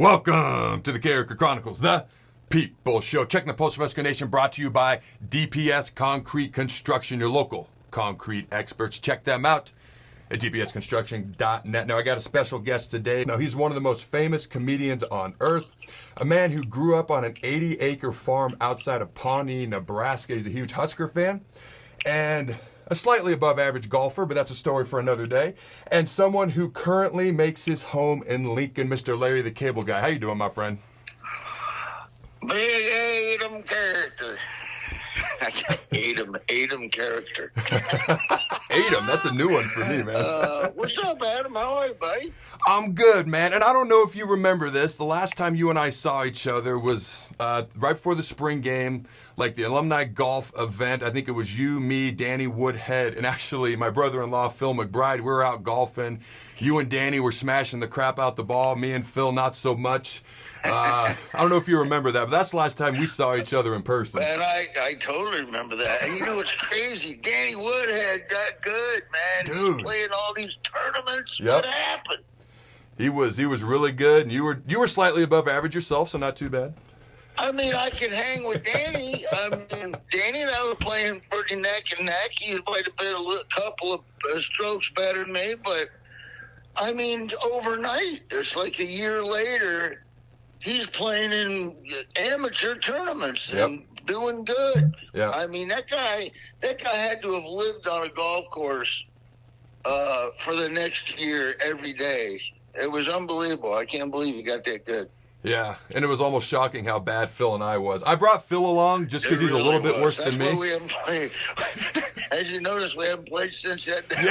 Welcome to the Carriker Chronicles, the People Show. Checking the Post of Husker Nation, brought to you by DPS Concrete Construction, your local concrete experts. Check them out at dpsconstruction.net. Now, I got a special guest today. Now, he's one of the most famous comedians on earth, a man who grew up on an 80-acre farm outside of Pawnee, Nebraska. He's a huge Husker fan and a slightly above average golfer, but that's a story for another day. And someone who currently makes his home in Lincoln, Mr. Larry the Cable Guy. How you doing, my friend? Big Adam character. Adam character. Adam, that's a new one for me, man. What's up, Adam? How are you, buddy? I'm good, man. And I don't know if you remember this. The last time you and I saw each other was right before the spring game, like the alumni golf event. I think it was you, me, Danny Woodhead, and actually my brother-in-law, Phil McBride. We were out golfing. You and Danny were smashing the crap out the ball. Me and Phil, not so much. I don't know if you remember that, but that's the last time we saw each other in person. Man, I totally remember that. And you know what's crazy? Danny Woodhead got good, man. Dude. He's playing all these tournaments. Yep. What happened? He was really good, and you were slightly above average yourself, so not too bad. I mean, I could hang with Danny. Danny and I were playing pretty neck and neck. He played a couple of strokes better than me, but I mean, overnight, it's like a year later, he's playing in amateur tournaments and doing good. Yeah. I mean, that guy had to have lived on a golf course for the next year every day. It was unbelievable. I can't believe he got that good. Yeah, and it was almost shocking how bad Phil and I was. I brought Phil along just because he's a little bit worse than me. That's why we haven't played. As you notice, we haven't played since that day.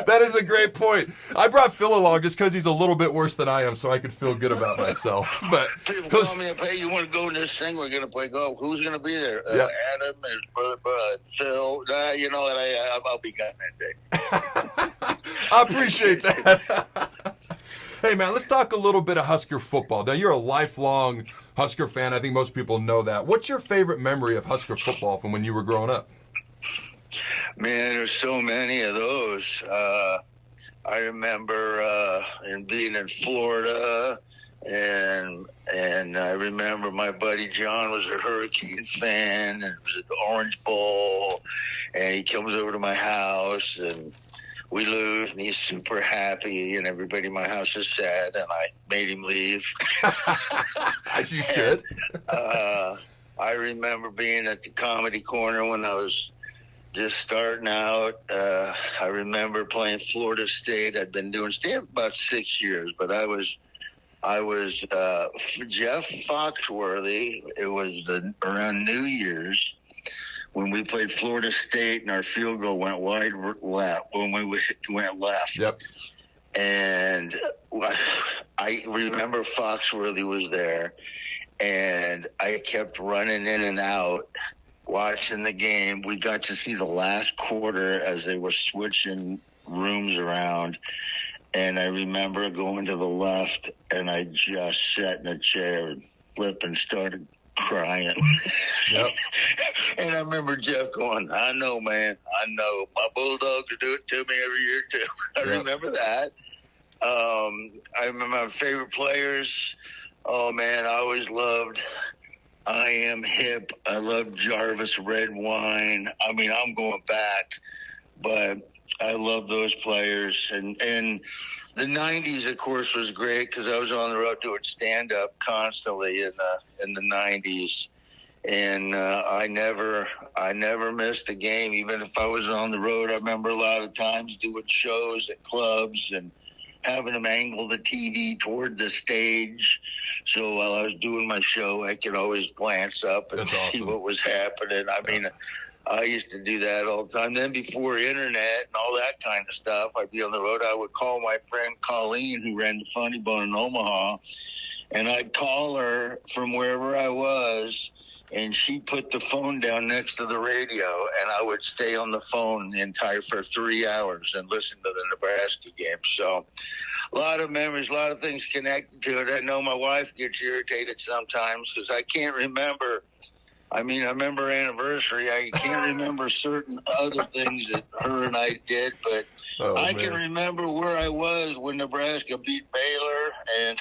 That is a great point. I brought Phil along just because he's a little bit worse than I am, so I could feel good about myself. But people call me up, hey, you want to go in this thing? We're going to play golf. Who's going to be there? Adam, his brother, Phil. You know what? I'll be gone that day. I appreciate that. Hey, man, let's talk a little bit of Husker football. Now, you're a lifelong Husker fan. I think most people know that. What's your favorite memory of Husker football from when you were growing up? Man, there's so many of those. I remember being in Florida, and I remember my buddy John was a Hurricane fan, and it was an Orange Bowl, and he comes over to my house, and we lose, and he's super happy, and everybody in my house is sad, and I made him leave. As you should. I remember being at the Comedy Corner when I was just starting out. I remember playing Florida State. I'd been doing stand-up about 6 years, but I was Jeff Foxworthy. It was around New Year's when we played Florida State, and our field goal went wide left. When we went left. Yep. And I remember Foxworthy was there, and I kept running in and out watching the game. We got to see the last quarter as they were switching rooms around, and I remember going to the left, and I just sat in a chair and started crying. Yep. And I remember Jeff going, I know, man. I know. My Bulldogs do it to me every year, too. I remember that. I remember my favorite players. Oh, man, I always loved I Am Hip. I loved Jarvis Red Wine. I mean, I'm going back, but I love those players. And the 90s, of course, was great because I was on the road doing stand-up constantly in the 90s. And I never missed a game, even if I was on the road. I remember a lot of times doing shows at clubs and having them angle the TV toward the stage. So while I was doing my show, I could always glance up and see what was happening. I mean, I used to do that all the time. Then before internet and all that kind of stuff, I'd be on the road. I would call my friend Colleen, who ran the Funny Bone in Omaha, and I'd call her from wherever I was, and she put the phone down next to the radio, and I would stay on the phone for 3 hours and listen to the Nebraska game. So a lot of memories, a lot of things connected to it. I know my wife gets irritated sometimes because I can't remember. I mean, I remember anniversary. I can't remember certain other things that her and I did, but I can remember where I was when Nebraska beat Baylor, man.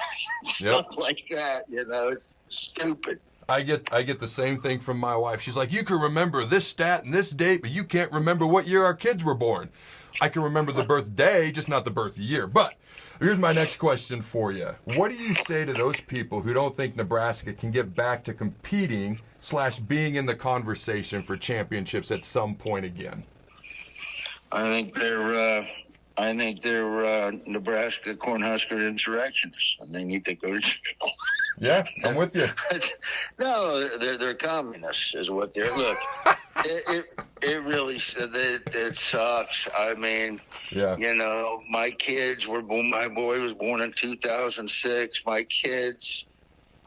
Stuff like that, it's stupid. I get the same thing from my wife. She's like, you can remember this stat and this date, but you can't remember what year our kids were born. I can remember the birthday, just not the birth year. But here's my next question for you. What do you say to those people who don't think Nebraska can get back to competing / being in the conversation for championships at some point again? I think they're Nebraska Cornhusker insurrectionists, and they need to go to jail. Yeah, I'm with you. No, they're communists, is what they're. Look, it really it sucks. I mean, yeah. My kids were born. My boy was born in 2006. My kids.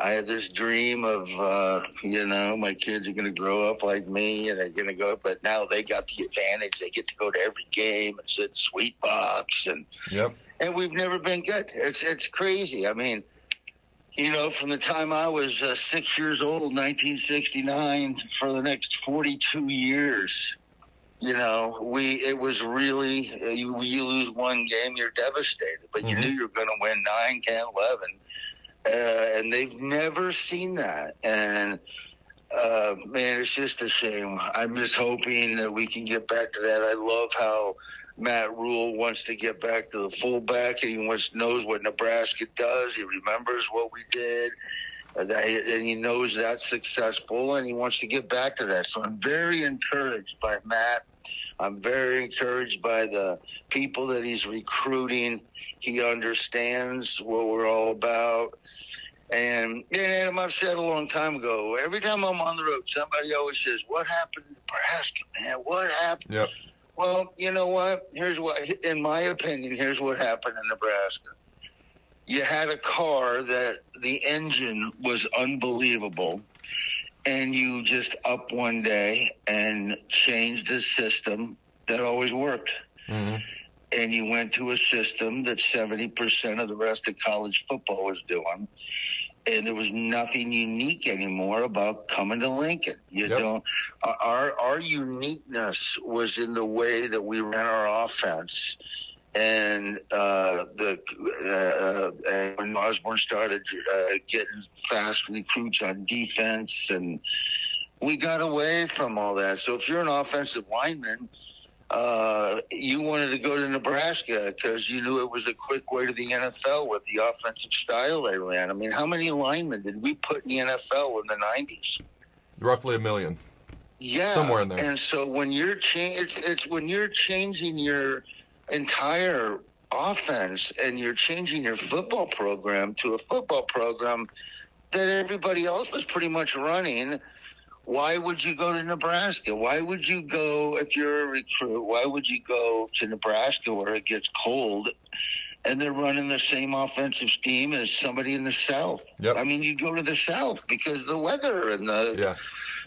I had this dream of, my kids are going to grow up like me, and they're going to go. But now they got the advantage; they get to go to every game and sit in sweet box, and we've never been good. It's crazy. I mean, from the time I was 6 years old, 1969, for the next 42 years, it was really you lose one game, you're devastated, but you knew you were going to win 9, 10, 11. And they've never seen that. And, man, it's just a shame. I'm just hoping that we can get back to that. I love how Matt Rule wants to get back to the fullback, and he knows what Nebraska does. He remembers what we did, and he knows that's successful, and he wants to get back to that. So I'm very encouraged by Matt. I'm very encouraged by the people that he's recruiting. He understands what we're all about. And Adam, I've said a long time ago, every time I'm on the road, somebody always says, what happened in Nebraska, man? What happened? Yep. Well, you know what? In my opinion, here's what happened in Nebraska. You had a car that the engine was unbelievable, and you just up one day and changed a system that always worked. Mm-hmm. And you went to a system that 70% of the rest of college football was doing. And there was nothing unique anymore about coming to Lincoln. Our uniqueness was in the way that we ran our offense. And when Osborne started getting fast recruits on defense, and we got away from all that. So if you're an offensive lineman, you wanted to go to Nebraska because you knew it was a quick way to the NFL with the offensive style they ran. I mean, how many linemen did we put in the NFL in the 90s? Roughly 1 million. Yeah, somewhere in there. And so when you're when you're changing your entire offense and you're changing your football program to a football program that everybody else was pretty much running, why would you go to Nebraska? Why would you go, if you're a recruit, why would you go to Nebraska where it gets cold and they're running the same offensive scheme as somebody in the South? Yep. I mean, you go to the South because of the weather and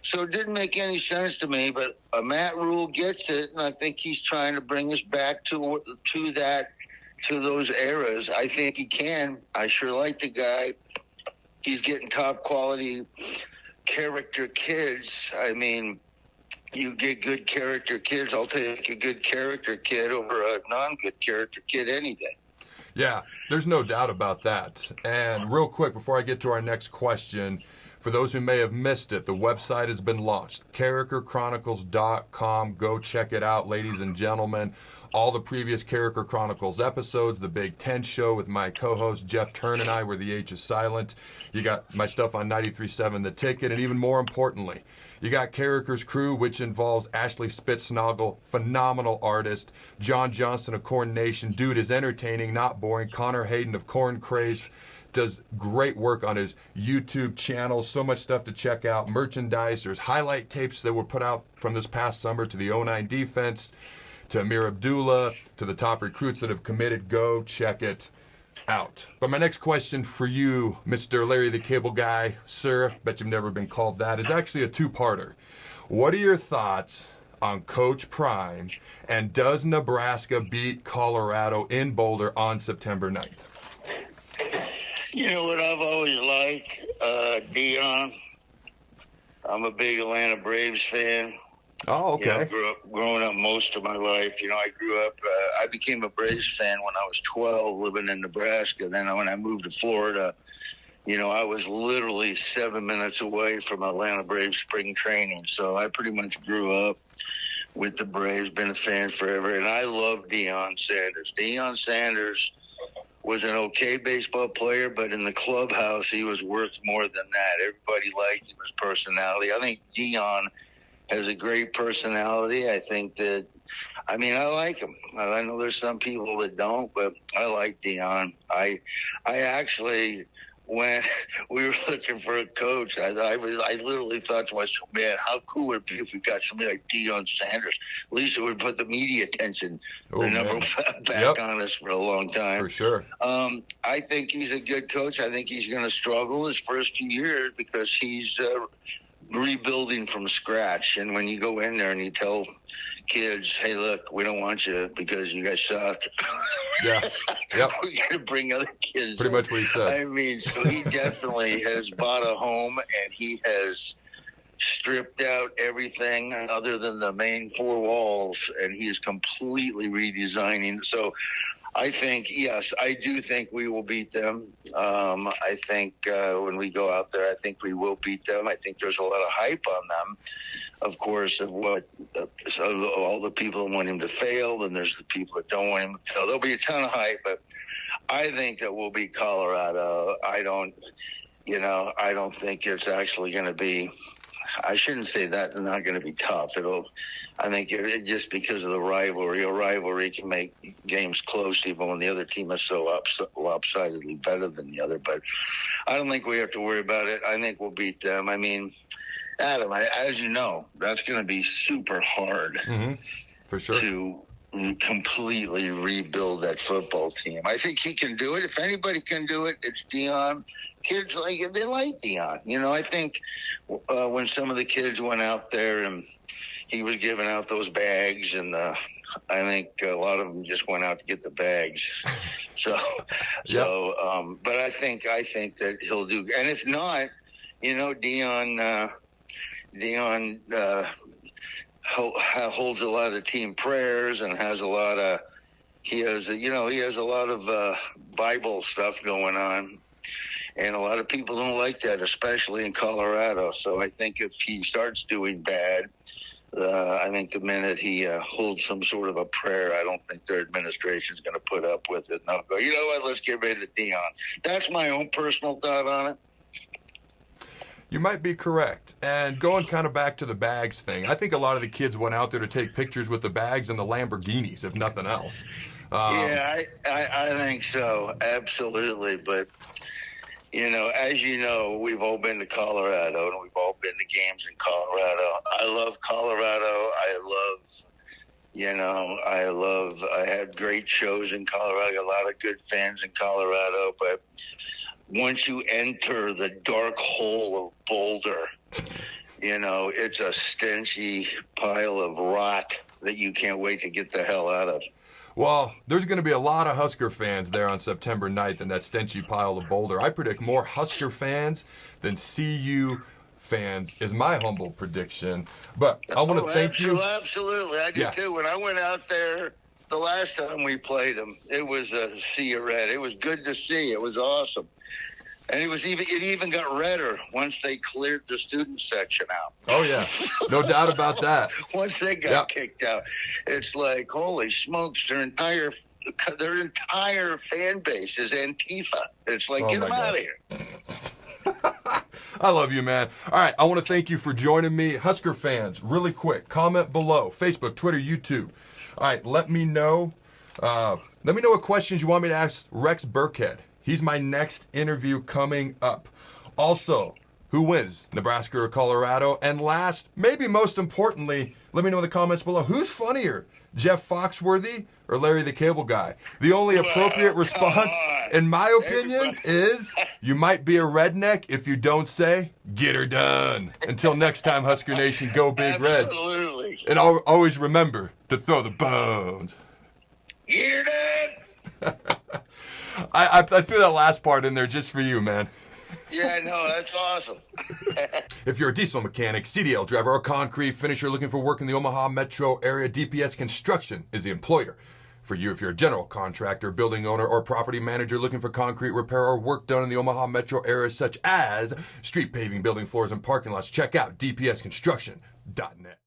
so it didn't make any sense to me, but Matt Rule gets it, and I think he's trying to bring us back to those eras. I think he can. I sure like the guy. He's getting top quality character kids. I mean, you get good character kids. I'll take a good character kid over a non-good character kid any day. Yeah, there's no doubt about that. And real quick, before I get to our next question, for those who may have missed it, the website has been launched, CarrikerChronicles.com. Go check it out, ladies and gentlemen. All the previous Carriker Chronicles episodes, the Big Ten show with my co-host Jeff Turn and I, where the H is silent. You got my stuff on 93.7 The Ticket, and even more importantly, you got Carriker's Crew, which involves Ashley Spitznagel, phenomenal artist, John Johnston of Corn Nation, dude is entertaining, not boring, Connor Hayden of Corn Craze, does great work on his YouTube channel. So much stuff to check out. Merchandise. There's highlight tapes that were put out from this past summer to the 09 defense, to Amir Abdullah, to the top recruits that have committed. Go check it out. But my next question for you, Mr. Larry the Cable Guy, sir, bet you've never been called that, is actually a two-parter. What are your thoughts on Coach Prime, and does Nebraska beat Colorado in Boulder on September 9th? You know what I've always liked, Dion? I'm a big Atlanta Braves fan. Oh, okay. Growing up most of my life. I grew up. I became a Braves fan when I was 12, living in Nebraska. Then when I moved to Florida, I was literally 7 minutes away from Atlanta Braves spring training. So I pretty much grew up with the Braves, been a fan forever, and I love Deion Sanders. Deion Sanders was an okay baseball player, but in the clubhouse, he was worth more than that. Everybody liked him, his personality. I think Deion has a great personality. I think that, I like him. I know there's some people that don't, but I like Deion. I actually, when we were looking for a coach, I literally thought to myself, man, how cool would it be if we got somebody like Deion Sanders? At least it would put the media attention, back on us for a long time. For sure. I think he's a good coach. I think he's going to struggle his first few years because he's rebuilding from scratch. And when you go in there and you tell kids, hey, look, we don't want you because you guys suck. Yeah. Yep. We're going to bring other kids. Pretty much what he said. So he definitely has bought a home, and he has stripped out everything other than the main four walls, and he is completely redesigning. So I think, yes, I do think we will beat them. I think when we go out there, I think we will beat them. I think there's a lot of hype on them, of course, of what all the people that want him to fail, and there's the people that don't want him to fail. There'll be a ton of hype, but I think that we'll beat Colorado. I don't think it's actually going to be. I shouldn't say that it's not going to be tough. I think just because of the rivalry. A rivalry can make games close even when the other team is so lopsidedly better than the other. But I don't think we have to worry about it. I think we'll beat them. Adam, as you know, that's going to be super hard for sure to completely rebuild that football team. I think he can do it. If anybody can do it, it's Deion. Kids they like Deion. I think when some of the kids went out there and he was giving out those bags, and I think a lot of them just went out to get the bags. But I think that he'll do. And if not, Deion holds a lot of team prayers and has a lot of. He has a lot of Bible stuff going on. And a lot of people don't like that, especially in Colorado. So I think if he starts doing bad, I think the minute he holds some sort of a prayer, I don't think their administration is going to put up with it. And they'll go, you know what, let's get rid of Deion. That's my own personal thought on it. You might be correct. And going kind of back to the bags thing, I think a lot of the kids went out there to take pictures with the bags and the Lamborghinis, if nothing else. I think so. Absolutely. But as you know, we've all been to Colorado, and we've all been to games in Colorado. I love Colorado. I had great shows in Colorado, a lot of good fans in Colorado. But once you enter the dark hole of Boulder, it's a stenchy pile of rot that you can't wait to get the hell out of. Well, there's going to be a lot of Husker fans there on September 9th in that stenchy pile of Boulder. I predict more Husker fans than CU fans is my humble prediction. But I want to thank you. Absolutely. I do too. When I went out there the last time we played them, it was a sea of red. It was good to see. It was awesome. And it even got redder once they cleared the student section out. Oh, yeah. No doubt about that. Once they got kicked out, it's like, holy smokes, their entire fan base is Antifa. It's like, get them out of here. I love you, man. All right, I want to thank you for joining me. Husker fans, really quick, comment below. Facebook, Twitter, YouTube. All right, let me know what questions you want me to ask Rex Burkhead. He's my next interview coming up. Also, who wins, Nebraska or Colorado? And last, maybe most importantly, let me know in the comments below, who's funnier, Jeff Foxworthy or Larry the Cable Guy? The only appropriate response, in my opinion, is you might be a redneck if you don't say, get her done. Until next time, Husker Nation, go Big Red. Absolutely. And always remember to throw the bones. Get her done. I threw that last part in there just for you, man. Yeah, no, that's awesome. If you're a diesel mechanic, CDL driver, or concrete finisher looking for work in the Omaha metro area, DPS Construction is the employer. For you, if you're a general contractor, building owner, or property manager looking for concrete repair or work done in the Omaha metro area, such as street paving, building floors, and parking lots, check out dpsconstruction.net.